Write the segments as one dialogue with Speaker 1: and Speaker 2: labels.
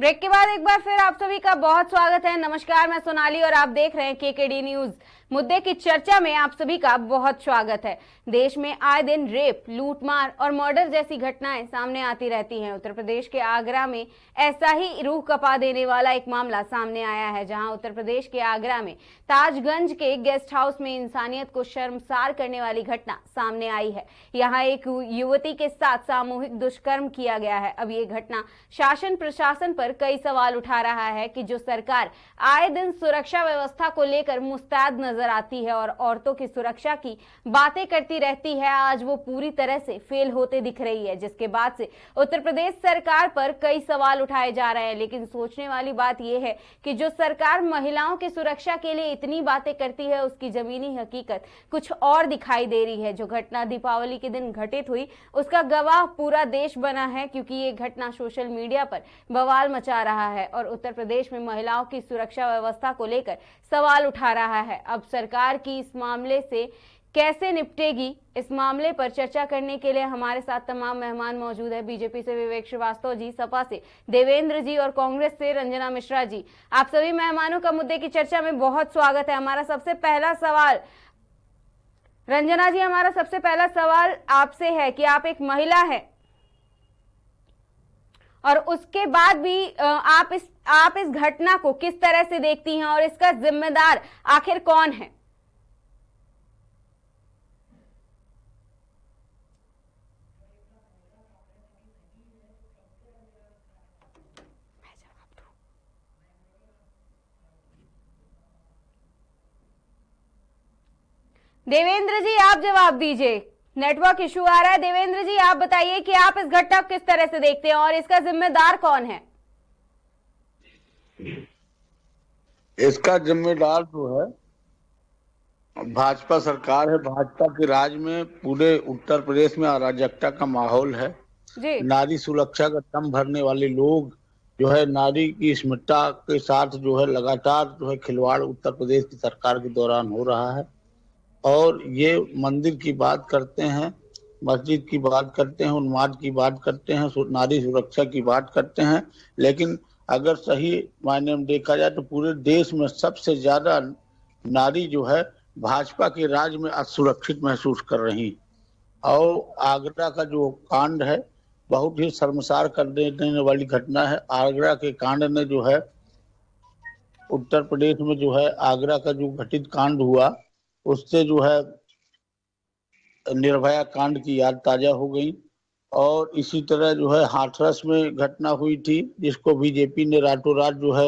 Speaker 1: Break के बाद एक बार फिर आप सभी का बहुत स्वागत है। नमस्कार, मैं सोनाली और आप देख रहे हैं केकेडी न्यूज। मुद्दे की चर्चा में आप सभी का बहुत स्वागत है। देश में आए दिन रेप, लूटमार और मर्डर जैसी घटनाएं सामने आती रहती हैं। उत्तर प्रदेश के आगरा में ऐसा ही रूह कपा देने वाला एक मामला सामने आया है, जहां उत्तर प्रदेश के आगरा में ताजगंज के गेस्ट हाउस में इंसानियत को शर्मसार करने वाली घटना सामने आई है। यहाँ एक युवती के साथ सामूहिक दुष्कर्म किया गया है। अब ये घटना शासन प्रशासन पर कई सवाल उठा रहा है कि जो सरकार आए दिन सुरक्षा व्यवस्था को लेकर मुस्तैद नजर आती है और औरतों की सुरक्षा की बातें करती रहती है, आज वो पूरी तरह से फेल होते दिख रही है, जिसके बाद से उत्तर प्रदेश सरकार पर कई सवाल उठाए जा रहे हैं। लेकिन सोचने वाली बात यह है कि जो सरकार महिलाओं की सुरक्षा के लिए इतनी बातें करती है, उसकी जमीनी हकीकत कुछ और दिखाई दे रही है। जो घटना दीपावली के दिन घटित हुई, उसका गवाह पूरा देश बना है, क्योंकि ये घटना सोशल मीडिया पर बवाल मचा रहा है और उत्तर प्रदेश में महिलाओं की सुरक्षा व्यवस्था को लेकर सवाल उठा रहा है। अब सरकार की इस मामले से कैसे निपटेगी, इस मामले पर चर्चा करने के लिए हमारे साथ तमाम मेहमान मौजूद है। बीजेपी से विवेक श्रीवास्तव जी, सपा से देवेंद्र जी और कांग्रेस से रंजना मिश्रा जी। आप सभी मेहमानों का मुद्दे की चर्चा में बहुत स्वागत है। हमारा सबसे पहला सवाल, रंजना जी, हमारा सबसे पहला सवाल आपसे है कि आप एक महिला है और उसके बाद भी आप इस घटना को किस तरह से देखती हैं और इसका जिम्मेदार आखिर कौन है? देवेंद्र जी, आप जवाब दीजिए। नेटवर्क इशू आ रहा है। देवेंद्र जी, आप बताइए कि आप इस घटना को किस तरह से देखते हैं और इसका जिम्मेदार कौन है?
Speaker 2: इसका जिम्मेदार जो है भाजपा सरकार है। भाजपा के राज में पूरे उत्तर प्रदेश में अराजकता का माहौल है
Speaker 1: जी।
Speaker 2: नारी सुरक्षा का दम भरने वाले लोग जो है नारी की स्मिता के साथ जो है लगातार जो है खिलवाड़ उत्तर प्रदेश की सरकार के दौरान हो रहा है। और ये मंदिर की बात करते हैं, मस्जिद की बात करते हैं, उन्माद की बात करते हैं, नारी सुरक्षा की बात करते हैं, लेकिन अगर सही मायने में देखा जाए तो पूरे देश में सबसे ज्यादा नारी जो है भाजपा के राज में असुरक्षित महसूस कर रही। और आगरा का जो कांड है बहुत ही शर्मसार कर देने वाली घटना है। आगरा के कांड ने जो है उत्तर प्रदेश में जो है आगरा का जो घटित कांड हुआ उससे जो है निर्भया कांड की याद ताजा हो गई। और इसी तरह जो है हाथरस में घटना हुई थी, जिसको बीजेपी ने रातों रात जो है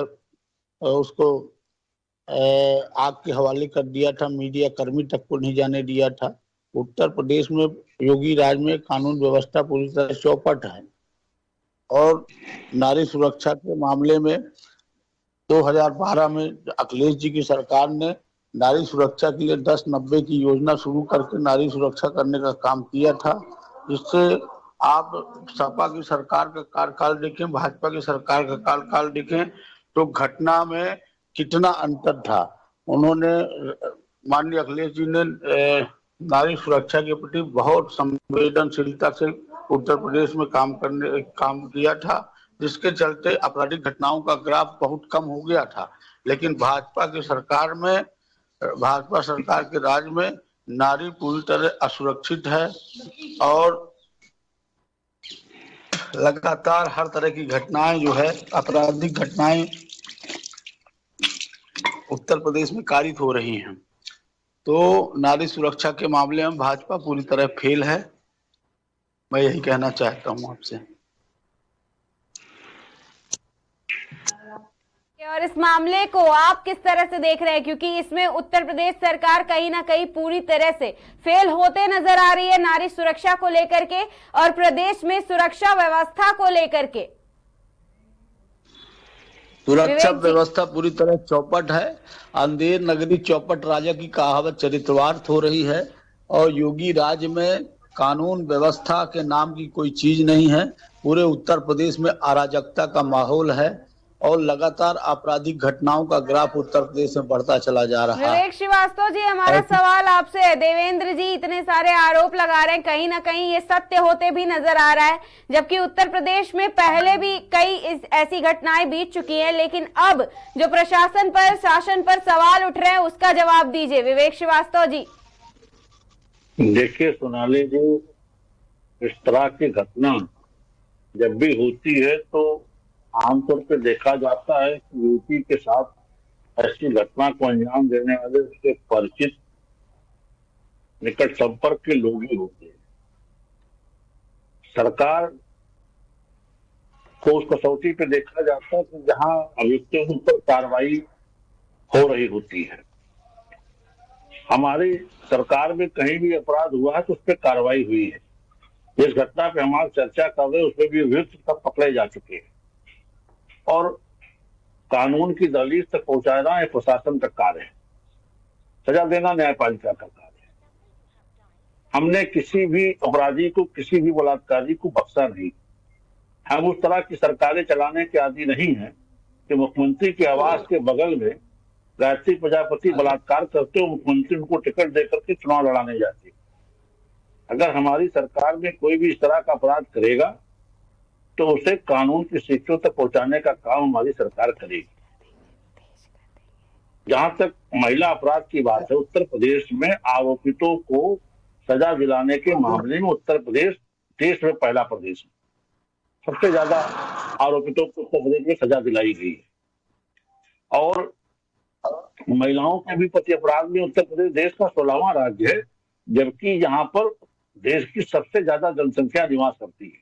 Speaker 2: उसको आग के हवाले कर दिया था, मीडिया कर्मी तक को नहीं जाने दिया था। उत्तर प्रदेश में योगी राज में कानून व्यवस्था पूरी तरह चौपट है। और नारी सुरक्षा के मामले में 2012 में अखिलेश जी की सरकार ने नारी सुरक्षा के लिए 10-90 की योजना शुरू करके नारी सुरक्षा करने का काम किया था, जिससे आप सपा की सरकार का कार्यकाल देखें, भाजपा की सरकार का कार्यकाल देखें तो घटना में कितना अंतर था। उन्होंने माननीय अखिलेश जी ने नारी सुरक्षा के प्रति बहुत संवेदनशीलता से उत्तर प्रदेश में काम किया था, जिसके चलते आपराधिक घटनाओं का ग्राफ बहुत कम हो गया था। लेकिन भाजपा सरकार के राज में नारी पूरी तरह असुरक्षित है और लगातार हर तरह की घटनाएं जो है आपराधिक घटनाएं उत्तर प्रदेश में कारित हो रही हैं। तो नारी सुरक्षा के मामले में भाजपा पूरी तरह फेल है। मैं यही कहना चाहता हूं आपसे।
Speaker 1: और इस मामले को आप किस तरह से देख रहे हैं, क्योंकि इसमें उत्तर प्रदेश सरकार कहीं ना कहीं पूरी तरह से फेल होते नजर आ रही है नारी सुरक्षा को लेकर के और प्रदेश में सुरक्षा व्यवस्था को लेकर के।
Speaker 2: सुरक्षा व्यवस्था पूरी तरह चौपट है। अंधेर नगरी चौपट राजा की कहावत चरित्रवार्थ हो रही है और योगी राज में कानून व्यवस्था के नाम की कोई चीज नहीं है। पूरे उत्तर प्रदेश में अराजकता का माहौल है और लगातार आपराधिक घटनाओं का ग्राफ उत्तर प्रदेश में बढ़ता चला जा रहा है।
Speaker 1: विवेक श्रीवास्तव जी, हमारा सवाल आपसे है, देवेंद्र जी इतने सारे आरोप लगा रहे हैं, कहीं ना कहीं ये सत्य होते भी नजर आ रहा है, जबकि उत्तर प्रदेश में पहले भी कई ऐसी घटनाएं बीत चुकी हैं, लेकिन अब जो प्रशासन पर, शासन पर सवाल उठ रहे हैं, उसका जवाब दीजिए विवेक श्रीवास्तव जी।
Speaker 3: देखिए सोनाली जी, इस तरह की घटना जब भी होती है तो आमतौर पर देखा जाता है कि युवती के साथ ऐसी घटना को अंजाम देने वाले उसके परिचित निकट संपर्क के लोग ही होते हैं। सरकार को उस कसौटी पे देखा जाता है कि जहां अभियुक्तों पर कार्रवाई हो रही होती है। हमारी सरकार में कहीं भी अपराध हुआ है तो उस पर कार्रवाई हुई है। जिस घटना पे हम आज चर्चा कर रहे हैं उसमें भी अभियुक्त तक पकड़े जा चुके हैं और कानून की दहलीज तक पहुंचाना है प्रशासन का कार्य है, सजा देना न्यायपालिका का कार्य है। हमने किसी भी अपराधी को, किसी भी बलात्कारी को बख्शा नहीं। हम उस तरह की सरकारें चलाने के आदी नहीं है कि मुख्यमंत्री के आवास के बगल में गायत्री प्रजापति बलात्कार करते हो, मुख्यमंत्री उनको टिकट देकर के चुनाव लड़ाने जाते। अगर हमारी सरकार में कोई भी इस तरह का अपराध करेगा तो उसे कानून की शिक्षों तक पहुंचाने का काम हमारी सरकार करेगी। जहां तक महिला अपराध की बात है, उत्तर प्रदेश में आरोपितों को सजा दिलाने के मामले में उत्तर प्रदेश देश में पहला प्रदेश है। सबसे ज्यादा आरोपितों को उत्तर प्रदेश में सजा दिलाई गई है और महिलाओं के भी प्रति अपराध में उत्तर प्रदेश देश का 16वां राज्य है, जबकि यहाँ पर देश की सबसे ज्यादा जनसंख्या निवास करती है।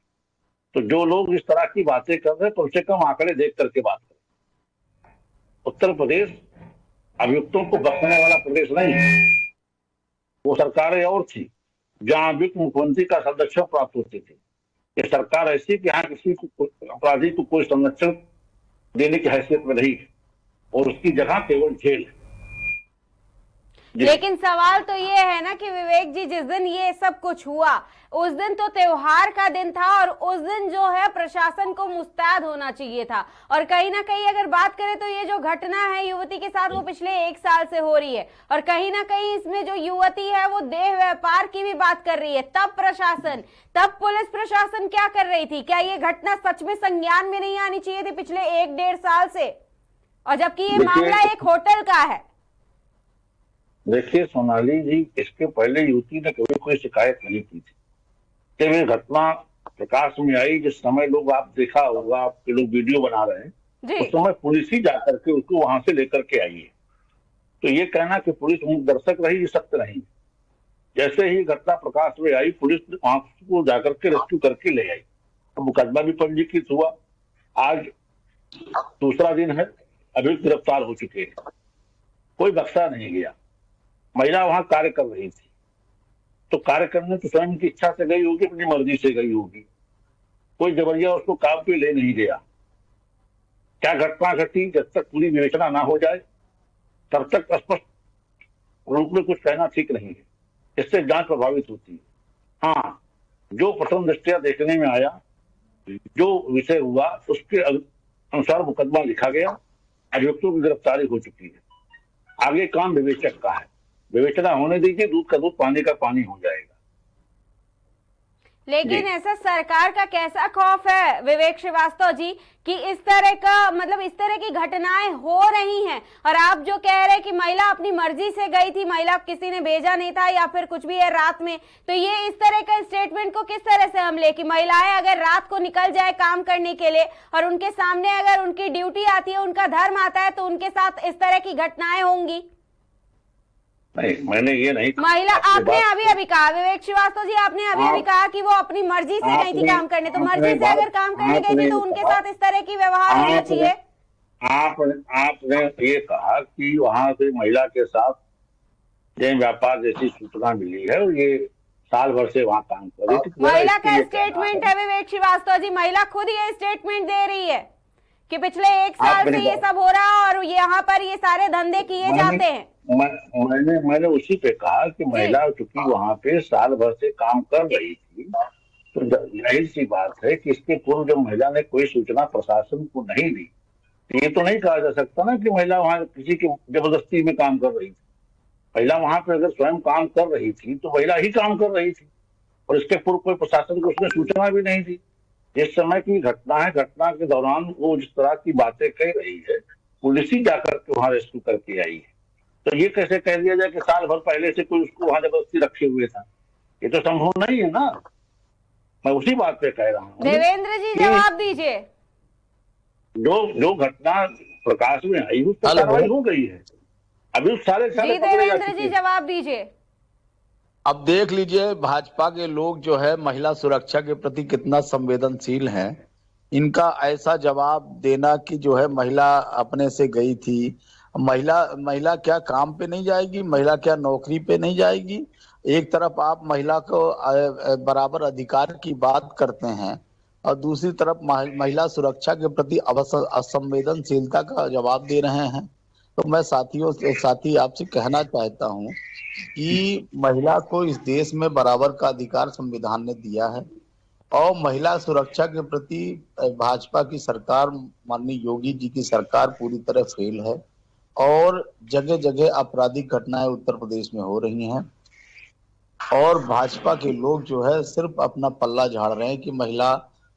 Speaker 3: तो जो लोग इस तरह की बातें कर रहे हैं तो उससे कम आंकड़े देख करके बात करें। उत्तर प्रदेश अभियुक्तों को बख्शने वाला प्रदेश नहीं है। वो सरकारें और थी जहां अभियुक्त मुख्यमंत्री का संरक्षण प्राप्त होते थे। ये सरकार ऐसी कि यहाँ किसी अपराधी को कोई संरक्षण देने की हैसियत में नहीं है और उसकी जगह केवल जेल है।
Speaker 1: लेकिन सवाल तो ये है ना कि विवेक जी, जिस दिन ये सब कुछ हुआ उस दिन तो त्योहार का दिन था और उस दिन जो है प्रशासन को मुस्तैद होना चाहिए था। और कहीं ना कहीं अगर बात करें तो ये जो घटना है युवती के साथ वो पिछले 1 साल से हो रही है और कहीं ना कहीं इसमें जो युवती है वो देह व्यापार की भी बात कर रही है। तब प्रशासन, तब पुलिस प्रशासन क्या कर रही थी? क्या ये घटना सच में संज्ञान में नहीं आनी चाहिए थी पिछले 1-1.5 साल से? और जबकि ये मामला एक होटल का है।
Speaker 3: देखिए सोनाली जी, इसके पहले युवती ने कभी कोई शिकायत नहीं की थी। जब ये घटना प्रकाश में आई, जिस समय लोग, आप देखा होगा, आपके लोग वीडियो बना रहे हैं, उस समय पुलिस ही जाकर के उसको वहां से लेकर के आई है। तो ये कहना कि पुलिस दर्शक रही, ये सत्य नहीं। जैसे ही घटना प्रकाश में आई पुलिस वहां को जाकर के रेस्क्यू करके ले आई। तो मुकदमा भी पंजीकृत हुआ। आज दूसरा दिन है, अभियुक्त गिरफ्तार हो चुके हैं, कोई बख्शा नहीं गया। महिला वहां कार्य कर रही थी तो कार्य करने तो स्वयं की इच्छा से गई होगी, अपनी मर्जी से गई होगी, कोई जबरिया उसको काम पे ले नहीं गया। क्या घटना घटी, जब तक पूरी विवेचना ना हो जाए तब तक स्पष्ट रूप में कुछ कहना ठीक नहीं है। इससे जांच प्रभावित होती है। हाँ, जो प्रथम दृष्टया देखने में आया, जो विषय हुआ, उसके अनुसार मुकदमा लिखा गया, अभियुक्तों की गिरफ्तारी हो चुकी है। आगे काम विवेचक का है, विवेचना होने दीजिए, दूध का दूध पानी का पानी हो जाएगा।
Speaker 1: लेकिन ऐसा सरकार का कैसा खौफ है विवेक श्रीवास्तव जी कि इस तरह का, मतलब इस तरह की घटनाएं हो रही हैं और आप जो कह रहे हैं कि महिला अपनी मर्जी से गई थी, महिला किसी ने भेजा नहीं था या फिर कुछ भी है रात में, तो ये इस तरह का स्टेटमेंट को किस तरह से हम ले कि महिलाएं अगर रात को निकल जाए काम करने के लिए और उनके सामने अगर उनकी ड्यूटी आती है, उनका धर्म आता है, तो उनके साथ इस तरह की घटनाएं होंगी?
Speaker 3: नहीं, मैंने ये नहीं कहा।
Speaker 1: महिला, आपने अभी कहा विवेक श्रीवास्तव जी, आपने अभी कहा कि वो अपनी मर्जी से गई थी काम करने, तो मर्जी से अगर काम करने गई थी तो उनके साथ इस तरह की व्यवहार होना चाहिए।
Speaker 3: आपने ये कहा कि वहां से महिला के साथ जैन व्यापार जैसी सूचना मिली है और ये साल भर से वहाँ काम कर रही थी।
Speaker 1: महिला का स्टेटमेंट है विवेक श्रीवास्तव जी, महिला खुद ये स्टेटमेंट दे रही है कि पिछले 1 साल से ये सब हो रहा है और यहाँ पर ये सारे धंधे किए जाते हैं।
Speaker 3: मैंने उसी पे कहा कि महिला चूंकि वहां पे साल भर से काम कर रही थी तो जाहिर सी बात है कि इसके पूर्व जब महिला ने कोई सूचना प्रशासन को नहीं दी, ये तो नहीं कहा जा सकता ना कि महिला वहां किसी की जबरदस्ती में काम कर रही थी। महिला वहां पर अगर स्वयं काम कर रही थी तो महिला ही काम कर रही थी, और इसके पूर्व कोई प्रशासन को उसमें सूचना भी नहीं थी। इस समय की घटना है, घटना के दौरान वो जिस तरह की बातें कह रही है, पुलिस ही जाकर के वहां रेस्क्यू करके आई है। तो ये कैसे कह दिया जाए कि साल भर पहले से कोई उसको वहां जबरदस्ती रखे हुए था? ये तो संभव नहीं है ना। मैं उसी बात पे कह रहा हूँ
Speaker 1: देवेंद्र जी जवाब दीजिए।
Speaker 3: जो घटना प्रकाश में आई उस पर कार्रवाई हो गई है, अभी उस सारे
Speaker 1: जी देवेंद्र जी जवाब दीजिए।
Speaker 2: अब देख लीजिए भाजपा के लोग जो है महिला सुरक्षा के प्रति कितना संवेदनशील हैं। इनका ऐसा जवाब देना कि जो है महिला अपने से गई थी, महिला क्या काम पे नहीं जाएगी, महिला क्या नौकरी पे नहीं जाएगी। एक तरफ आप महिला को बराबर अधिकार की बात करते हैं और दूसरी तरफ महिला सुरक्षा के प्रति असंवेदनशीलता का जवाब दे रहे हैं। तो मैं साथी आपसे कहना चाहता हूं कि महिला को इस देश में बराबर का अधिकार संविधान ने दिया है और महिला सुरक्षा के प्रति भाजपा की सरकार, माननीय योगी जी की सरकार पूरी तरह फेल है और जगह जगह आपराधिक घटनाएं उत्तर प्रदेश में हो रही हैं और भाजपा के लोग जो है सिर्फ अपना पल्ला झाड़ रहे हैं कि महिला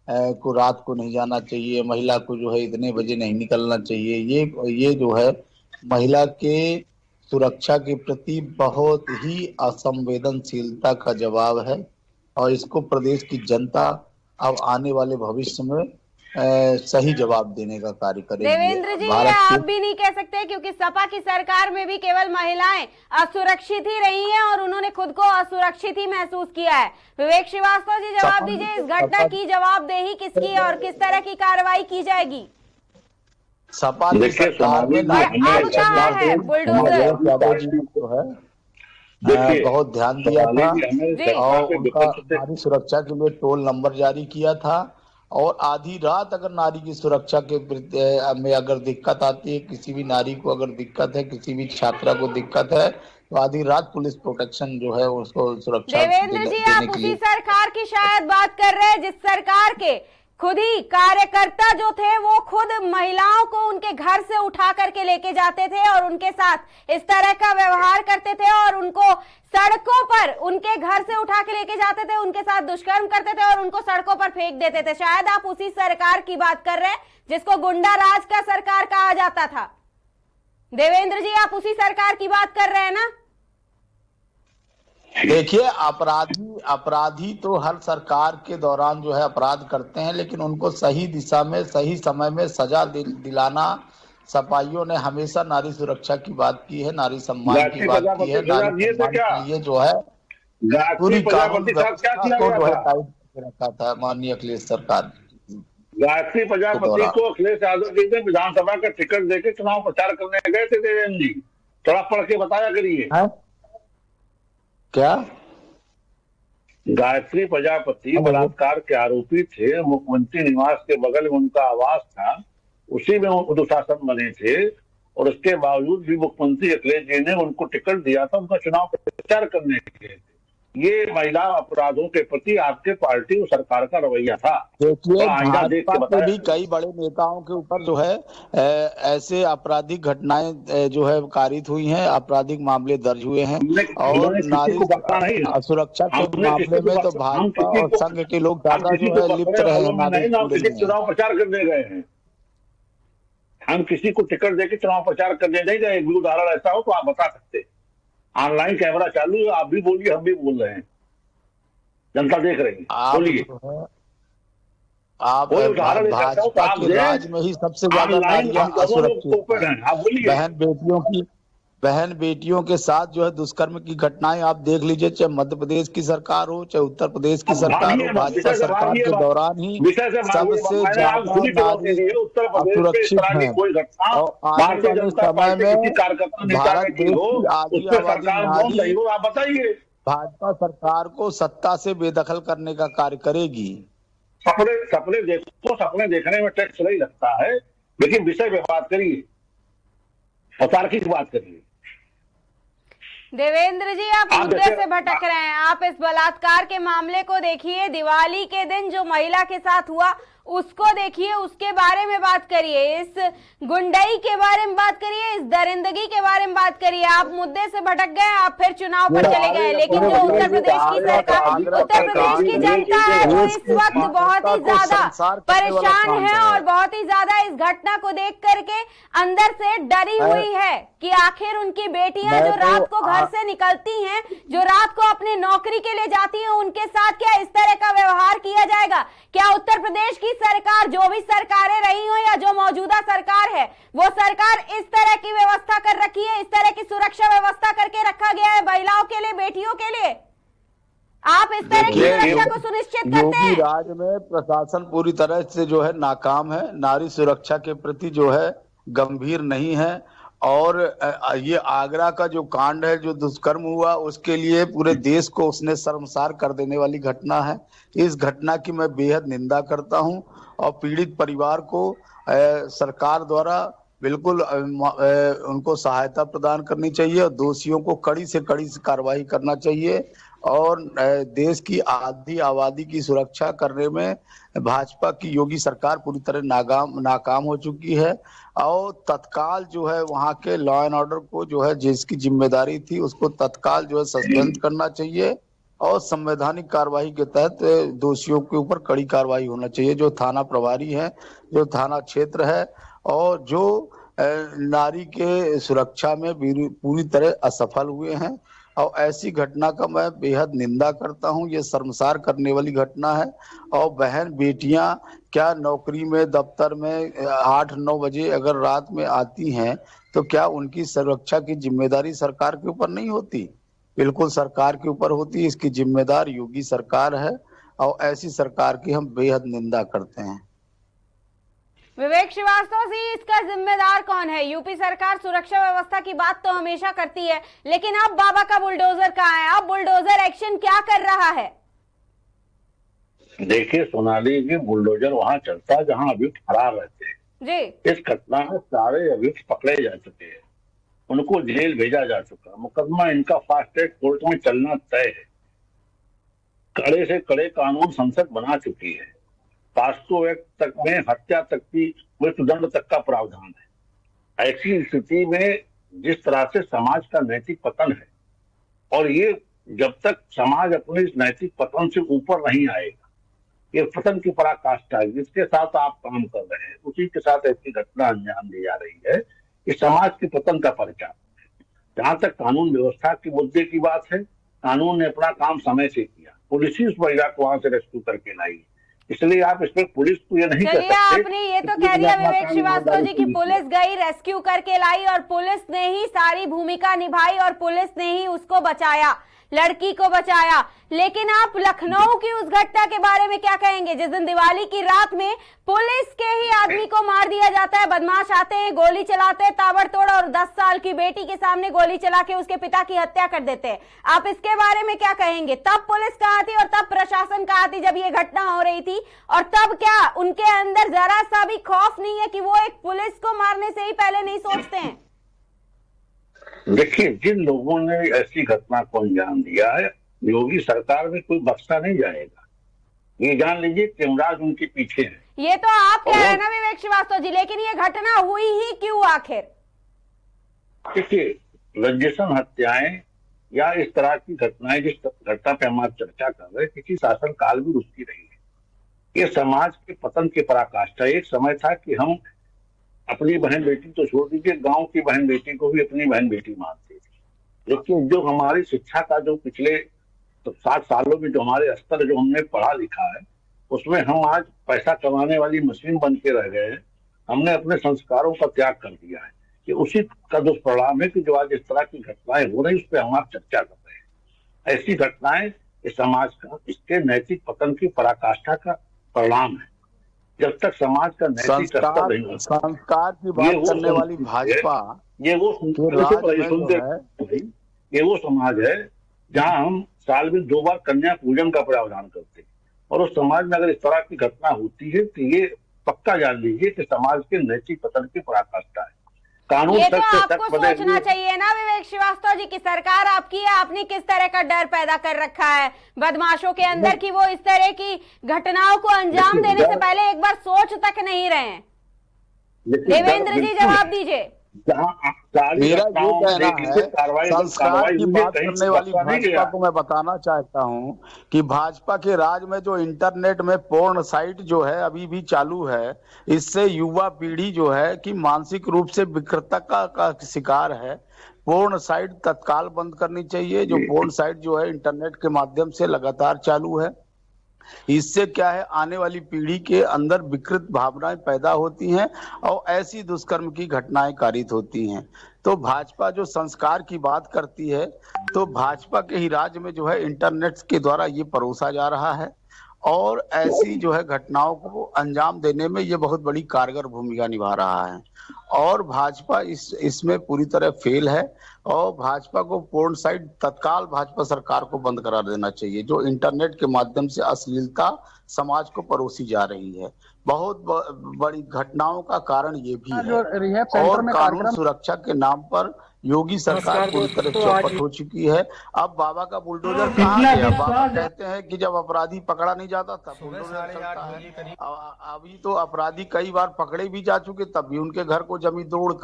Speaker 2: को रात को नहीं जाना चाहिए, महिला को जो है इतने बजे नहीं निकलना चाहिए। ये जो है महिला के सुरक्षा के प्रति बहुत ही असंवेदनशीलता का जवाब है और इसको प्रदेश की जनता अब आने वाले भविष्य में सही जवाब देने का कार्य करेगी।
Speaker 1: देवेंद्र जी ये आप भी नहीं कह सकते क्योंकि सपा की सरकार में भी केवल महिलाएं असुरक्षित ही रही हैं और उन्होंने खुद को असुरक्षित ही महसूस किया है। विवेक श्रीवास्तव जी जवाब दीजिए, इस घटना की जवाबदेही किसकी और किस तरह की कार्रवाई की जाएगी?
Speaker 2: सपा की सरकार में
Speaker 1: है बुलडोजर
Speaker 2: बहुत ध्यान दिया था और उनका नारी सुरक्षा के लिए टोल नंबर जारी किया था और आधी रात अगर नारी की सुरक्षा के में अगर दिक्कत आती है, किसी भी नारी को अगर दिक्कत है, किसी भी छात्रा को दिक्कत है तो आधी रात पुलिस प्रोटेक्शन जो है उसको सुरक्षा
Speaker 1: देवेंद्र जी आप उसी सरकार की शायद बात कर रहे हैं जिस सरकार के खुद ही कार्यकर्ता जो थे वो खुद महिलाओं को उनके घर से उठा करके लेके जाते थे और उनके साथ इस तरह का व्यवहार करते थे और उनको सड़कों पर उनके घर से उठा के लेके जाते थे, उनके साथ दुष्कर्म करते थे और उनको सड़कों पर फेंक देते थे। शायद आप उसी सरकार की बात कर रहे हैं जिसको गुंडा राज का सरकार कहा जाता था। देवेंद्र जी आप उसी सरकार की बात कर रहे हैं ना?
Speaker 2: देखिए अपराधी तो हर सरकार के दौरान जो है अपराध करते हैं, लेकिन उनको सही दिशा में सही समय में सजा दिलाना, सपाइयों ने हमेशा नारी सुरक्षा की बात की है, नारी सम्मान की बात की है, नारी सम्मान के लिए जो है पूरी कानून व्यवस्था को जो है टाइट करके रखा था माननीय अखिलेश सरकार।
Speaker 3: गायत्री प्रजापति को अखिलेश यादव जी ने विधानसभा का टिकट देकर चुनाव प्रचार करने गए थे। देवेंद्र जी थोड़ा पढ़ के बताया करिए।
Speaker 2: क्या
Speaker 3: गायत्री प्रजापति बलात्कार के आरोपी थे, मुख्यमंत्री निवास के बगल में उनका आवास था, उसी में वो दुशासन बने थे और उसके बावजूद भी मुख्यमंत्री अखिलेश जी ने उनको टिकट दिया था उनका चुनाव प्रचार करने के लिए। ये महिला अपराधों के प्रति आपके पार्टी और सरकार का रवैया था।
Speaker 2: देखिए भाजपा के भी कई बड़े नेताओं के ऊपर जो है ऐसे आपराधिक घटनाएं जो है कारित हुई हैं, आपराधिक मामले दर्ज हुए हैं और नारी सुरक्षा के मामले में तो भाजपा और संघ के लोग ज्यादा जो है लिप्त रहे हैं।
Speaker 3: चुनाव प्रचार करने गए हैं, हम किसी को टिकट देके चुनाव प्रचार करने नहीं गए। एक भी उदाहरण ऐसा हो तो आप बता सकते। ऑनलाइन कैमरा चालू है, आप भी बोलिए हम भी बोल रहे हैं, जनता देख रही है, बोलिए।
Speaker 2: आप भाजपा के राज में ही सबसे ज्यादा नारियां असुरक्षित हैं। बहन बेटियों के साथ जो है दुष्कर्म की घटनाएं आप देख लीजिए, चाहे मध्य प्रदेश की सरकार हो चाहे उत्तर प्रदेश की सरकार हो, भाजपा सरकार के दौरान ही सबसे ज्यादा नारी असुरक्षित है। और आने वाले समय में भारत देश की आधी आबादी नारी भाजपा सरकार को सत्ता से बेदखल करने का कार्य करेगी।
Speaker 3: सपने देखो, सपने देखने में टैक्स नहीं लगता है, लेकिन विषय पे बात करिए और तार्किक बात करिए।
Speaker 1: देवेंद्र जी आप मुद्दे से भटक रहे हैं। आप इस बलात्कार के मामले को देखिए, दिवाली के दिन जो महिला के साथ हुआ उसको देखिए, उसके बारे में बात करिए, इस गुंडई के बारे में बात करिए, इस दरिंदगी के बारे में बात करिए। आप मुद्दे से भटक गए, आप फिर चुनाव पर चले गए। लेकिन जो उत्तर प्रदेश की सरकार, उत्तर प्रदेश की जनता है, वो इस वक्त बहुत ही ज्यादा परेशान है और बहुत ही ज्यादा इस घटना को देख करके अंदर से डरी हुई है कि आखिर उनकी बेटियां जो रात को घर से निकलती हैं, जो रात को अपने नौकरी के लिए जाती हैं, उनके साथ क्या इस तरह का व्यवहार किया जाएगा? क्या उत्तर प्रदेश की सरकार, जो भी सरकारें रही हो या जो मौजूदा सरकार है, वो सरकार इस तरह की व्यवस्था कर रखी है, इस तरह की सुरक्षा व्यवस्था करके रखा गया है महिलाओं के लिए, बेटियों के लिए? आप इस तरह की सुरक्षा को सुनिश्चित करते हैं?
Speaker 2: राज्य में प्रशासन पूरी तरह से जो है नाकाम है, नारी सुरक्षा के प्रति जो है गंभीर नहीं है। और ये आगरा का जो कांड है, जो दुष्कर्म हुआ, उसके लिए पूरे देश को उसने शर्मसार कर देने वाली घटना है। इस घटना की मैं बेहद निंदा करता हूं और पीड़ित परिवार को सरकार द्वारा बिल्कुल उनको सहायता प्रदान करनी चाहिए और दोषियों को कड़ी से कड़ी कार्रवाई करना चाहिए। और देश की आधी आबादी की सुरक्षा करने में भाजपा की योगी सरकार पूरी तरह नाकाम हो चुकी है। और तत्काल जो है वहां के लॉ एंड ऑर्डर को जो है जिसकी जिम्मेदारी थी उसको तत्काल जो है सस्पेंड करना चाहिए और संवैधानिक कार्रवाई के तहत दोषियों के ऊपर कड़ी कार्रवाई होना चाहिए। जो थाना प्रभारी है, जो थाना क्षेत्र है और जो नारी के सुरक्षा में पूरी तरह असफल हुए हैं। और ऐसी घटना का मैं बेहद निंदा करता हूं। ये शर्मसार करने वाली घटना है। और बहन बेटियां क्या नौकरी में, दफ्तर में 8-9 बजे अगर रात में आती हैं तो क्या उनकी सुरक्षा की जिम्मेदारी सरकार के ऊपर नहीं होती? बिल्कुल सरकार के ऊपर होती है। इसकी जिम्मेदार योगी सरकार है और ऐसी सरकार की हम बेहद निंदा करते हैं।
Speaker 1: विवेक श्रीवास्तव जी, इसका जिम्मेदार कौन है? यूपी सरकार सुरक्षा व्यवस्था की बात तो हमेशा करती है, लेकिन अब बाबा का बुलडोजर कहाँ है? अब बुलडोजर एक्शन क्या कर रहा है?
Speaker 3: देखिए सोनाली जी, बुलडोजर वहां चलता है जहां अभियुक्त फरार रहते हैं
Speaker 1: जी।
Speaker 3: इस घटना में सारे अभियुक्त पकड़े जा चुके हैं, उनको जेल भेजा जा चुका, मुकदमा इनका फास्ट ट्रैक कोर्ट में चलना तय है। कड़े से कड़े कानून संसद बना चुकी है। पास्को एक्ट तक में हत्या तक की मृत्युदंड तक का प्रावधान है। ऐसी स्थिति में जिस तरह से समाज का नैतिक पतन है, और ये जब तक समाज अपने इस नैतिक पतन से ऊपर नहीं आएगा, ये पतन की पराकाष्ठा है जिसके साथ आप काम कर रहे हैं, उसी के साथ ऐसी घटना अंजाम दी जा रही है कि समाज के पतन का परिचार। जहां तक कानून व्यवस्था के मुद्दे की बात है, कानून ने अपना काम समय से किया, पुलिस ही उस महिला को वहां से रेस्क्यू करके लाई, इसलिए आप इसमें पुलिस को ये नहीं कह सकते।
Speaker 1: आपने ये तो कह दिया विवेक श्रीवास्तव जी कि पुलिस गई, रेस्क्यू करके लाई और पुलिस ने ही सारी भूमिका निभाई और पुलिस ने ही उसको बचाया, लड़की को बचाया। लेकिन आप लखनऊ की उस घटना के बारे में क्या कहेंगे जिस दिन दिवाली की रात में पुलिस के ही आदमी को मार दिया जाता है? बदमाश आते हैं, गोली चलाते हैं ताबड़तोड़ और 10 साल की बेटी के सामने गोली चला के उसके पिता की हत्या कर देते हैं। आप इसके बारे में क्या कहेंगे? तब पुलिस कहाँ थी और तब प्रशासन कहाँ थी जब ये घटना हो रही थी? और तब क्या उनके अंदर जरा सा भी खौफ नहीं है कि वो एक पुलिस को मारने से ही पहले नहीं सोचते हैं?
Speaker 3: देखिए, जिन लोगों ने ऐसी घटना को अंजाम दिया है, योगी सरकार में कोई बख्शा नहीं जाएगा। ये जान लीजिए कैमराज उनके पीछे है।
Speaker 1: ये तो आप कह रहे हैं ना विवेक श्रीवास्तव जी, लेकिन ये घटना हुई ही क्यों आखिर? देखिए,
Speaker 3: रंजिशन हत्याएं या इस तरह की घटनाएं जिस घटना पे हम आज चर्चा कर रहे हैं, किसी शासन काल भी रुकती रही है। ये समाज के पतन की पराकाष्ठा। एक समय था कि हम अपनी बहन बेटी तो छोड़ दीजिए, गांव की बहन बेटी को भी अपनी बहन बेटी मानते थे। लेकिन जो हमारी शिक्षा का जो पिछले 60 सालों में जो हमारे स्तर जो हमने पढ़ा लिखा है, उसमें हम आज पैसा कमाने वाली मशीन बन के रह गए हैं। हमने अपने संस्कारों का त्याग कर दिया है। कि उसी का दुष्परिणाम है कि जो आज इस तरह की घटनाएं हो रही, उस पर हम आप चर्चा कर रहे हैं। ऐसी घटनाएं इस समाज का, इसके नैतिक पतन की पराकाष्ठा का परिणाम है। जब तक समाज का नैतिक स्तर नहीं होता,
Speaker 2: संस्कार की बात करने वाली भाजपा,
Speaker 3: ये वो समाज है जहां हम साल में 2 बार कन्या पूजन का प्रावधान करते हैं। और उस समाज में अगर इस तरह की घटना होती है तो ये पक्का जान लीजिए कि समाज के नैतिक पतन की पराकाष्ठा है। कानून
Speaker 1: ये तो
Speaker 3: सख्त से
Speaker 1: आपको
Speaker 3: सख्त
Speaker 1: सोचना
Speaker 3: बनेगी।
Speaker 1: चाहिए ना विवेक श्रीवास्तव जी की सरकार आपकी है, आपने किस तरह का डर पैदा कर रखा है बदमाशों के अंदर कि वो इस तरह की घटनाओं को अंजाम
Speaker 3: लेकिन
Speaker 1: देने से
Speaker 3: डर-
Speaker 1: पहले एक बार सोच तक नहीं रहे हैं।
Speaker 3: लेकिन डर
Speaker 1: देवेंद्र जी
Speaker 3: बिल्कुल
Speaker 1: जवाब
Speaker 3: है।
Speaker 1: दीजिए।
Speaker 3: जहाँ सारी
Speaker 2: मेरा ये
Speaker 3: घटनाओं में
Speaker 2: कहना
Speaker 3: देखिए
Speaker 2: है,
Speaker 3: कार्रवाई
Speaker 2: संस्कार की
Speaker 3: हुई है,
Speaker 2: बात
Speaker 3: कहीं
Speaker 2: करने वाली
Speaker 3: बख्शा नहीं
Speaker 2: भाजपा
Speaker 3: गया।
Speaker 2: को मैं बताना चाहता हूं कि भाजपा के राज में जो इंटरनेट में पोर्न साइट जो है अभी भी चालू है, इससे युवा पीढ़ी जो है कि मानसिक रूप से विकृतता का शिकार है। पोर्न साइट तत्काल बंद करनी चाहिए। जो पोर्न साइट जो है इंटरनेट के माध्यम से लगातार चालू है, इससे क्या है, आने वाली पीढ़ी के अंदर विकृत भावनाएं पैदा होती हैं और ऐसी दुष्कर्म की घटनाएं कारित होती हैं। तो भाजपा जो संस्कार की बात करती है, तो भाजपा के ही राज्य में जो है इंटरनेट के द्वारा ये परोसा जा रहा है और ऐसी जो है घटनाओं को अंजाम देने में ये बहुत बड़ी कारगर भूमिका निभा रहा है। और भाजपा इसमें पूरी तरह फेल है और भाजपा को पोर्न साइट तत्काल भाजपा सरकार को बंद करा देना चाहिए। जो इंटरनेट के माध्यम से अश्लीलता समाज को परोसी जा रही है, बहुत बड़ी घटनाओं का कारण ये भी
Speaker 4: जो
Speaker 2: है।
Speaker 4: रिहैब सेंटर
Speaker 2: और
Speaker 4: में
Speaker 2: कानून
Speaker 4: कार्यक्रम
Speaker 2: सुरक्षा के नाम पर योगी सरकार पूरी तरह चौपट हो चुकी है। अब बाबा का बुलडोजर कहाँ गया? बाबा कहते हैं कि जब अपराधी पकड़ा नहीं जाता तब बुलडोजर चलता है। अभी तो अपराधी कई बार पकड़े भी जा चुके, तब भी उनके घर को जमी दोज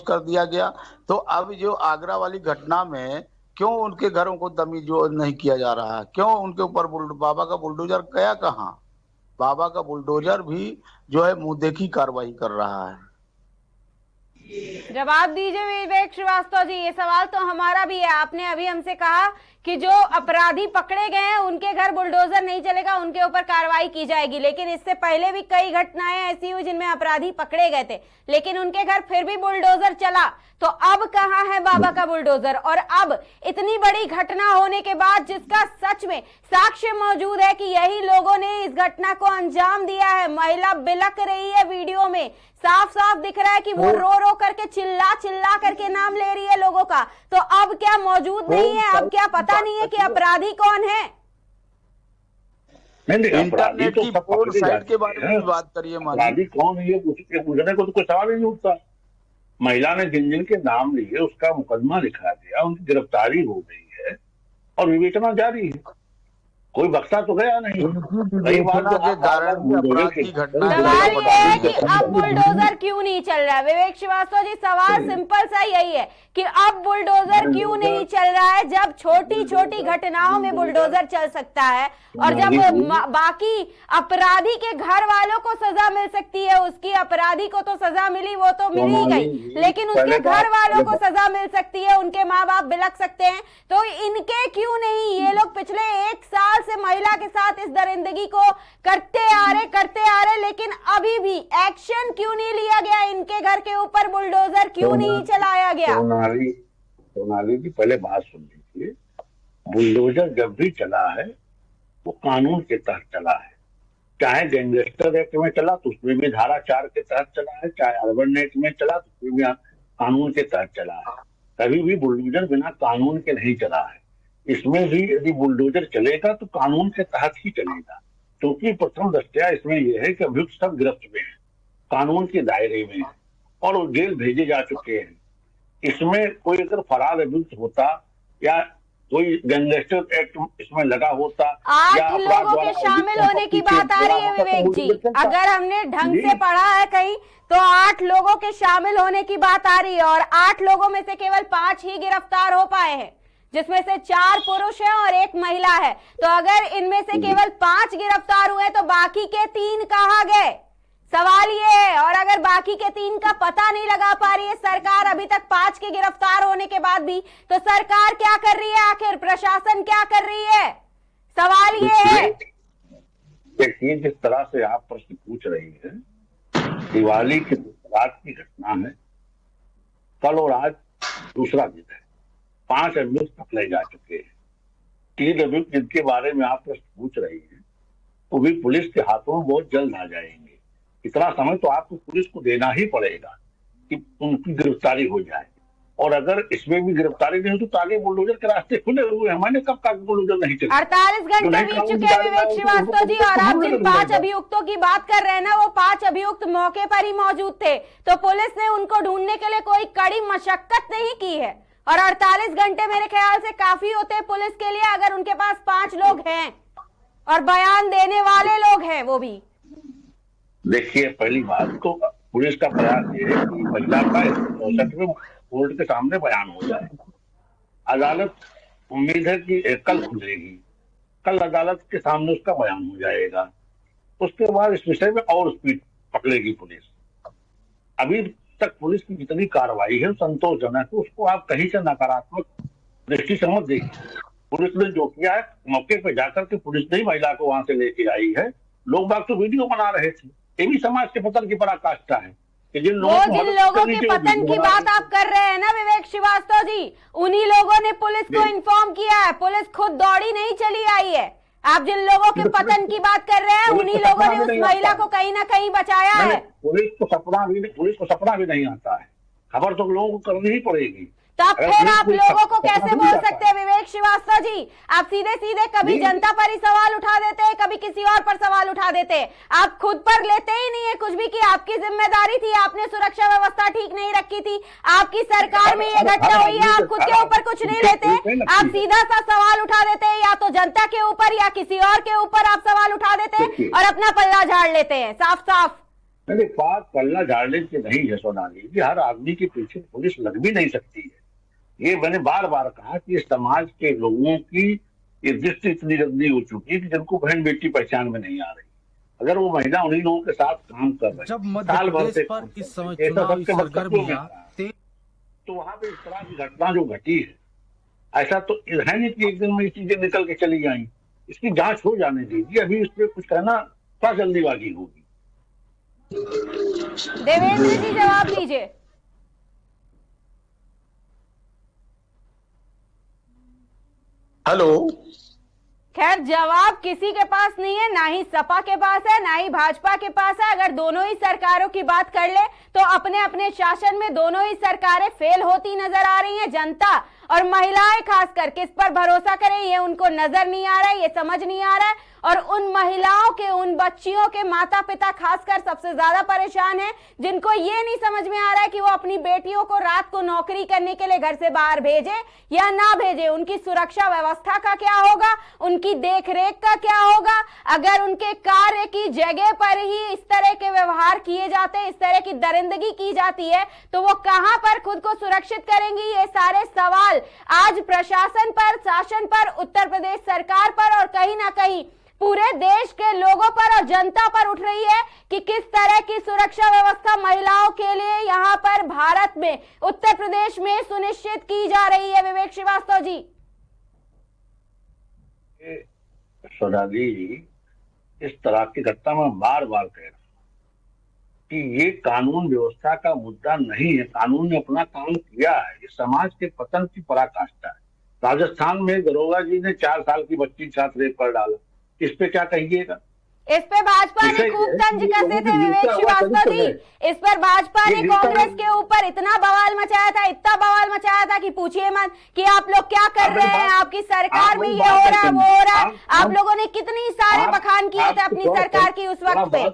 Speaker 2: कर दिया गया। तो अब जो आगरा वाली घटना में क्यों उनके घरों को दमी जो नहीं किया जा रहा है? क्यों उनके ऊपर बाबा का बुलडोजर गया कहाँ? बाबा का बुलडोजर भी जो है मुंह देखी कार्रवाई कर रहा है।
Speaker 1: जवाब दीजिए विवेक श्रीवास्तव जी, ये सवाल तो हमारा भी है। आपने अभी हमसे कहा कि जो अपराधी पकड़े गए हैं उनके घर बुलडोजर नहीं चलेगा, उनके ऊपर कार्रवाई की जाएगी, लेकिन इससे पहले भी कई घटनाएं ऐसी हुई जिनमें अपराधी पकड़े गए थे लेकिन उनके घर फिर भी बुलडोजर चला। तो अब कहां है बाबा का बुलडोजर? और अब इतनी बड़ी घटना होने के बाद जिसका सच में साक्ष्य मौजूद है कि यही लोगों ने इस घटना को अंजाम दिया है, महिला बिलक रही है वीडियो में, साफ साफ दिख रहा है कि वो रो रो करके चिल्ला चिल्ला करके नाम ले रही है लोगों का। तो अब क्या मौजूद नहीं है? अब क्या पता नहीं है कि अपराधी कौन है?
Speaker 2: इंटरनेट की पोर्न साइट के बारे में बात करिए।
Speaker 3: अपराधी कौन है ये पूछने को तो कोई सवाल ही नहीं उठता। महिला ने जिन जिन के नाम लिए उसका मुकदमा लिखा गया, उनकी गिरफ्तारी हो गई है और विवेचना जारी है। कोई बख्शा तो गया नहीं।
Speaker 2: कई बार के कारण अपराध की घटना
Speaker 1: सवाल ये है कि अब बुलडोजर क्यों नहीं चल रहा है? विवेक श्रीवास्तव जी, सवाल सिंपल सा यही है कि अब बुलडोजर क्यों नहीं चल रहा है, जब छोटी छोटी घटनाओं में बुलडोजर चल सकता है और जब बाकी अपराधी के घर वालों को सजा मिल सकती है। उसकी अपराधी को तो सजा मिली, वो तो मिल ही गई, लेकिन उसके घर वालों को सजा मिल सकती है, उनके माँ बाप बिलक सकते हैं। तो इनके क्यों नहीं? ये लोग पिछले 1 साल से महिला के साथ इस दरिंदगी को करते आ रहे, लेकिन अभी भी एक्शन क्यों नहीं लिया गया? इनके घर के ऊपर बुलडोजर क्यों नहीं चलाया गया?
Speaker 3: सोनाली जी, पहले बात सुन लीजिए। बुलडोजर जब भी चला है वो कानून के तहत चला है। चाहे गैंगस्टर एक्ट में चला तो उसमें भी धारा 4 के तहत चला है, चाहे अर्बन नेट में चला तो उसमें भी कानून के तहत चला है। कभी भी बुलडोजर बिना कानून के नहीं चला है। इसमें भी यदि बुलडोजर चलेगा तो कानून के तहत ही चलेगा, क्योंकि प्रथम दृष्टया इसमें यह है कि अभियुक्त सब गिरफ्त में है, कानून के दायरे में है और वो जेल भेजे जा चुके हैं। इसमें कोई अगर फरार अभियुक्त होता या कोई गैंगस्टर एक्ट इसमें लगा होता,
Speaker 1: 8 लोगों के शामिल होने की बात आ रही है विवेक जी। अगर हमने ढंग से पढ़ा है कहीं तो 8 लोगों के शामिल होने की बात आ रही है और 8 लोगों में से केवल 5 ही गिरफ्तार हो पाए हैं, जिसमें से 4 पुरुष हैं और 1 महिला है। तो अगर इनमें से केवल 5 गिरफ्तार हुए तो बाकी के 3 कहां गए? सवाल ये है। और अगर बाकी के 3 का पता नहीं लगा पा रही है सरकार अभी तक 5 के गिरफ्तार होने के बाद भी, तो सरकार क्या कर रही है? आखिर प्रशासन क्या कर रही है? सवाल ये है।
Speaker 3: देखिए, जिस तरह से आप प्रश्न पूछ रही हैं, दिवाली की रात की घटना है, कल और आज दूसरा दिन है। 5 अभियुक्त पकड़े जा चुके हैं। 3 अभियुक्त जिनके बारे में आप प्रश्न पूछ रही हैं वो भी पुलिस के हाथों में बहुत जल्द आ जाएंगे। इतना समय तो आपको पुलिस को देना ही पड़ेगा कि उनकी गिरफ्तारी हो जाए। और अगर इसमें भी गिरफ्तारी नहीं हो तो आगे बुलडोजर के रास्ते खुले हुए हैं। मैंने कब कहा बुलडोजर नहीं चले?
Speaker 1: 48 घंटे बीत चुके हैं विवेक श्रीवास्तव जी, और आप जिन 5 अभियुक्तों की बात कर रहे हैं ना, वो 5 अभियुक्त मौके पर ही मौजूद थे, तो पुलिस ने उनको ढूंढने के लिए कोई कड़ी मशक्कत नहीं की है। और 48 घंटे मेरे ख्याल से काफी होते हैं पुलिस के लिए, अगर उनके पास 5 लोग हैं और बयान देने वाले लोग हैं वो भी।
Speaker 3: देखिए, पहली बात तो पुलिस का प्रयास ये है कि महिला का 64 में कोर्ट के सामने बयान हो जाए। अदालत उम्मीद है कि कल खुलेगी, कल अदालत के सामने उसका बयान हो जाएगा। उसके बाद इस विषय में और स्पीड पकड़ेगी पुलिस। अभी तक पुलिस की जितनी कार्रवाई है संतोषजनक है, उसको आप कहीं से नकारात्मक दृष्टि से मत देखिए। पुलिस ने जो किया है, मौके पर जाकर के पुलिस ने महिला को वहां से लेके आई है। लोग बाग तो वीडियो बना रहे थे, ये भी समाज के पतन की पराकाष्ठा है कि जिन लोगों
Speaker 1: के पतन की बात आप कर रहे हैं ना विवेक श्रीवास्तव जी, उन्हीं लोगों ने पुलिस को इन्फॉर्म किया है। पुलिस खुद दौड़ी नहीं चली आई है। आप जिन लोगों के पतन की बात कर रहे हैं, उन्हीं लोगों ने उस महिला को कहीं ना कहीं बचाया है।
Speaker 3: पुलिस को सपना भी नहीं आता है, खबर तो लोगों को करनी ही पड़ेगी।
Speaker 1: तब फिर आप लोगों को कैसे बोल सकते हैं विवेक श्रीवास्तव जी? आप सीधे सीधे कभी जनता पर ही सवाल उठा देते हैं, कभी किसी और पर सवाल उठा देते हैं। आप खुद पर लेते ही नहीं है कुछ भी कि आपकी जिम्मेदारी थी, आपने सुरक्षा व्यवस्था ठीक नहीं रखी थी, आपकी सरकार में ये घटना हुई है, आप खुद के ऊपर कुछ नहीं लेते। आप सीधा सा सवाल उठा देते हैं, या तो जनता के ऊपर या किसी और के ऊपर आप सवाल उठा देते हैं और अपना पल्ला झाड़ लेते हैं साफ साफ।
Speaker 3: नहीं, बात पल्ला झाड़ने की नहीं है सोनाली जी। हर आदमी के पीछे पुलिस लग भी नहीं सकती है। ये मैंने बार बार कहा कि समाज के लोगों की ये दृष्टि इतनी गंदी हो चुकी है कि जिनको बहन बेटी पहचान में नहीं आ रही। अगर वो महिला उन्हीं लोगों के साथ काम कर रही
Speaker 4: जब मध्य प्रदेश पर इस समय चुनावी सरगर्मियां
Speaker 3: तो वहां पे इस तरह की घटना जो घटी है, ऐसा तो है नहीं कि एक दिन में ये चीजें निकल के चली जाएं। इसकी जांच हो जाने दीजिए। अभी इस पे कुछ कहना क्या जल्दीबाजी होगी।
Speaker 1: देवेंद्र जी जवाब दीजिए।
Speaker 2: हेलो।
Speaker 1: खैर जवाब किसी के पास नहीं है, ना ही सपा के पास है ना ही भाजपा के पास है। अगर दोनों ही सरकारों की बात कर ले तो अपने अपने शासन में दोनों ही सरकारें फेल होती नजर आ रही हैं। जनता और महिलाएं खासकर किस पर भरोसा करें, ये उनको नजर नहीं आ रहा है, ये समझ नहीं आ रहा है। और उन महिलाओं के, उन बच्चियों के माता पिता खासकर सबसे ज्यादा परेशान हैं, जिनको ये नहीं समझ में आ रहा है कि वो अपनी बेटियों को रात को नौकरी करने के लिए घर से बाहर भेजे या ना भेजे। उनकी सुरक्षा व्यवस्था का क्या होगा, उनकी देखरेख का क्या होगा। अगर उनके कार्य की जगह पर ही इस तरह के व्यवहार किए जाते हैं, इस तरह की दरिंदगी की जाती है, तो वो कहां पर खुद को सुरक्षित करेंगी। ये सारे सवाल आज प्रशासन पर, शासन पर, उत्तर प्रदेश सरकार पर और कहीं ना कहीं पूरे देश के लोगों पर और जनता पर उठ रही है कि किस तरह की सुरक्षा व्यवस्था महिलाओं के लिए यहाँ पर भारत में, उत्तर प्रदेश में सुनिश्चित की जा रही है। विवेक श्रीवास्तव जी।
Speaker 3: सोनाली जी, इस तरह की घटना में बार बार कह रहा हूं कि ये कानून व्यवस्था का मुद्दा नहीं है। कानून ने अपना काम किया है। ये समाज के पतन की पराकाष्ठा है। राजस्थान में दरोगा जी ने 4 साल की बच्ची के साथ रेप कर डाला। इस पे क्या कहिएगा?
Speaker 1: इस पे भाजपा ने खूब तंज कसे थे विवेक श्रीवास्तव जी। इस पर भाजपा ने कांग्रेस के ऊपर इतना बवाल मचाया था, इतना बवाल मचाया था कि पूछिए मत कि आप लोग क्या कर रहे हैं, आपकी सरकार में ये हो रहा है, वो हो रहा है। आप लोगों ने कितनी सारे बखान किए थे अपनी सरकार की उस वक्त पे,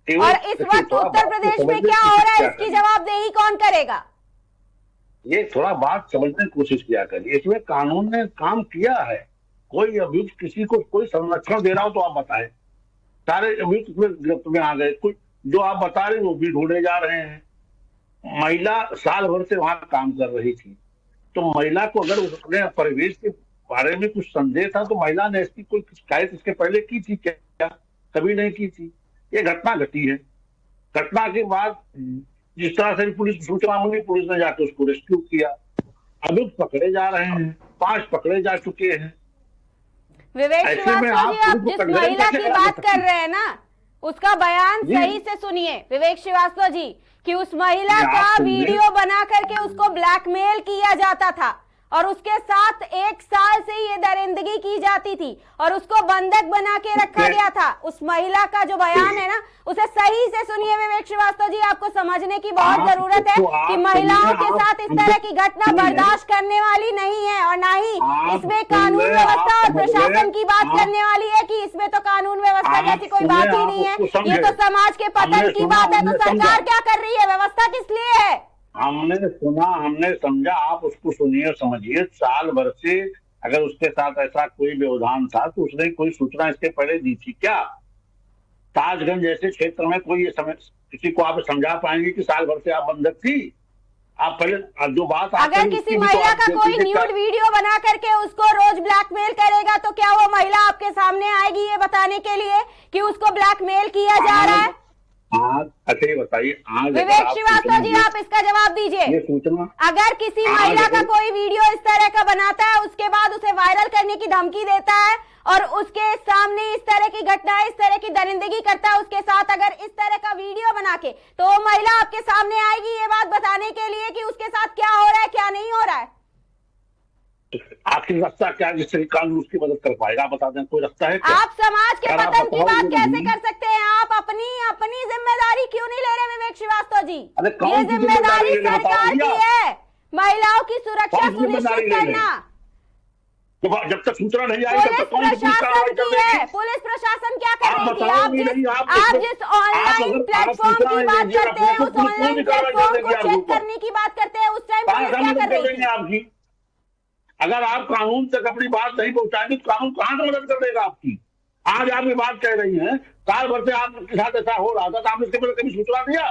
Speaker 1: और इस वक्त उत्तर प्रदेश में क्या हो रहा है, इसकी जवाबदेही कौन करेगा?
Speaker 3: ये थोड़ा बात समझने की कोशिश किया करिए। इसमें कानून ने काम किया है। कोई अभियुक्त किसी को कोई संरक्षण दे रहा हो तो आप बताएं। सारे अभियुक्त गिरफ्त में आ गए। कुछ जो आप बता रहे हैं वो भी ढूंढे जा रहे हैं। महिला साल भर से वहां काम कर रही थी, तो महिला को अगर उसने परिवेश के बारे में कुछ संदेह था तो महिला ने इसकी कोई शिकायत इसके पहले की थी क्या? कभी नहीं की थी। ये घटना घटी है। घटना के बाद जिस तरह से पुलिस सूचना मिली, पुलिस ने जाकर उसको रेस्क्यू किया। अभियुक्त पकड़े जा रहे हैं, 5 पकड़े जा चुके हैं।
Speaker 1: विवेक श्रीवास्तव जी, आप जिस महिला की बात कर रहे हैं ना, उसका बयान सही से सुनिए विवेक श्रीवास्तव जी, कि उस महिला का वीडियो बना करके उसको ब्लैकमेल किया जाता था और उसके साथ 1 साल से ये दरिंदगी की जाती थी और उसको बंधक बना के रखा गया था। उस महिला का जो बयान है ना, उसे सही से सुनिए विवेक श्रीवास्तव जी, आपको समझने की बहुत जरूरत है कि महिलाओं के साथ इस तरह की घटना बर्दाश्त करने वाली नहीं है, और ना ही इसमें कानून व्यवस्था और प्रशासन की बात करने वाली है कि इसमें तो कानून व्यवस्था जैसी कोई बात ही नहीं है। ये तो समाज के पतन की बात है। तो सरकार क्या कर रही है, व्यवस्था किस लिए है?
Speaker 3: हमने सुना, हमने समझा, आप उसको सुनिए समझिए। साल भर से अगर उसके साथ ऐसा कोई व्यवधान था तो उसने कोई सूचना इसके पहले दी थी क्या? ताजगंज जैसे क्षेत्र में कोई ये किसी को आप समझा पाएंगे कि साल भर से आप बंधक थी? आप पहले जो बात
Speaker 1: अगर किसी महिला का कोई न्यूड वीडियो बना करके उसको रोज ब्लैकमेल करेगा तो क्या वो महिला आपके सामने आएगी ये बताने के लिए कि उसको ब्लैकमेल किया जा रहा है?
Speaker 3: अच्छा ये बताइए,
Speaker 1: विवेक श्रीवास्तव जी आप इसका जवाब दीजिए।
Speaker 3: ये सूचना
Speaker 1: अगर किसी महिला का कोई वीडियो इस तरह का बनाता है, उसके बाद उसे वायरल करने की धमकी देता है और उसके सामने इस तरह की घटनाएं, इस तरह की दरिंदगी करता है उसके साथ, अगर इस तरह का वीडियो बना के, तो वो महिला आपके सामने आएगी ये बात बताने के लिए कि उसके साथ क्या हो रहा है, क्या नहीं हो रहा है?
Speaker 3: आखिर रास्ता क्या जिससे कानून उसकी मदद कर पाएगा? आप बता दें, कोई रास्ता है क्या?
Speaker 1: आप समाज के पतन की बात कैसे कर सकते हैं? आप अपनी जिम्मेदारी क्यों नहीं ले रहे विवेक श्रीवास्तव जी? ये जिम्मेदारी सरकार की है, महिलाओं की सुरक्षा सुनिश्चित करना।
Speaker 3: तो जब तक सूचना नहीं आई तब तक कौन
Speaker 1: प्रशासन की है? पुलिस प्रशासन क्या कर रही थी? आप जिस ऑनलाइन प्लेटफॉर्म की बात करते हैं, उस ऑनलाइन प्लेटफॉर्म को चेक करने की बात करते हैं, उस टाइम पुलिस क्या कर रही थी?
Speaker 3: आपकी अगर आप कानून तक अपनी बात नहीं पहुंचाएंगे तो कानून कहां से मदद कर देगा आपकी? आज आप ये बात कह रही हैं, साल भर से आपके साथ ऐसा हो रहा था तो आपने इसके पहले कभी सूचना दिया?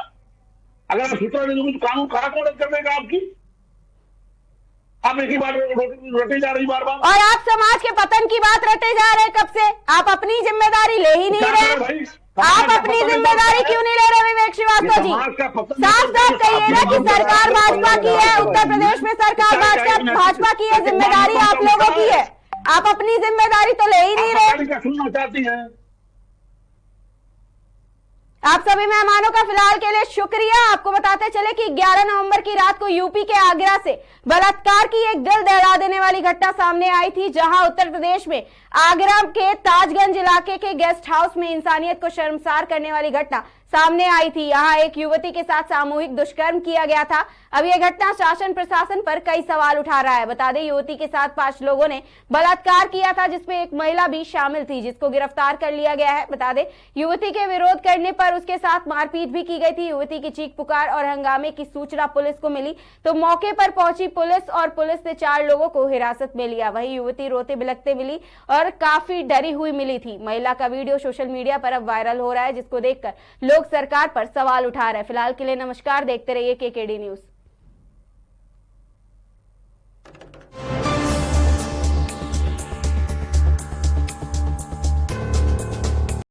Speaker 3: अगर आप सूचना नहीं दोगे तो कानून कहां से मदद कर देगा आपकी? आप एक ही बात रटी जा रही बार बार,
Speaker 1: और आप समाज के पतन की बात रटे जा रहे हैं कब से? आप अपनी जिम्मेदारी ले ही नहीं रहे। आप अपनी जिम्मेदारी क्यों नहीं ले रहे विवेक श्रीवास्तव जी? साफ साफ कहिए ना कि सरकार भाजपा की है, उत्तर प्रदेश में सरकार भाजपा की है, जिम्मेदारी आप लोगों की है। आप अपनी जिम्मेदारी तो ले ही नहीं रहे।
Speaker 3: सुनना चाहती हैं?
Speaker 1: आप सभी मेहमानों का फिलहाल के लिए शुक्रिया। आपको बताते चले कि 11 नवंबर की रात को यूपी के आगरा से बलात्कार की एक दिल दहला देने वाली घटना सामने आई थी, जहां उत्तर प्रदेश में आगरा के ताजगंज इलाके के गेस्ट हाउस में इंसानियत को शर्मसार करने वाली घटना सामने आई थी। यहां एक युवती के साथ सामूहिक दुष्कर्म किया गया था। अब यह घटना शासन प्रशासन पर कई सवाल उठा रहा है। बता दें, युवती के साथ 5 लोगों ने बलात्कार किया था, जिसमें एक महिला भी शामिल थी, जिसको गिरफ्तार कर लिया गया है। बता दें, युवती के विरोध करने पर उसके साथ मारपीट भी की गई थी। युवती की चीख पुकार और हंगामे की सूचना पुलिस को मिली तो मौके पर पहुंची पुलिस और पुलिस ने 4 लोगों को हिरासत में लिया। वहीं युवती रोते बिलखते मिली और काफी डरी हुई मिली थी। महिला का वीडियो सोशल मीडिया पर अब वायरल हो रहा है, जिसको देखकर लोग सरकार पर सवाल उठा रहे हैं। फिलहाल के लिए नमस्कार, देखते रहिए केकेडी न्यूज।